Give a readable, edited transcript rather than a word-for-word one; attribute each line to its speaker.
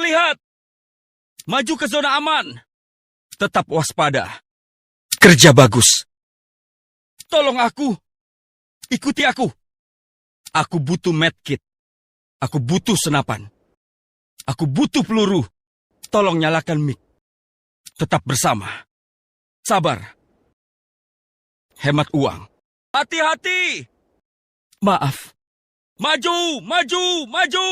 Speaker 1: terlihat. Maju ke zona aman. Tetap waspada. Kerja bagus. Tolong aku. Ikuti aku. Aku butuh medkit. Aku butuh senapan. Aku butuh peluru. Tolong nyalakan mic. Tetap bersama. Sabar. Hemat uang. Hati-hati. Maaf. Maju, maju, maju.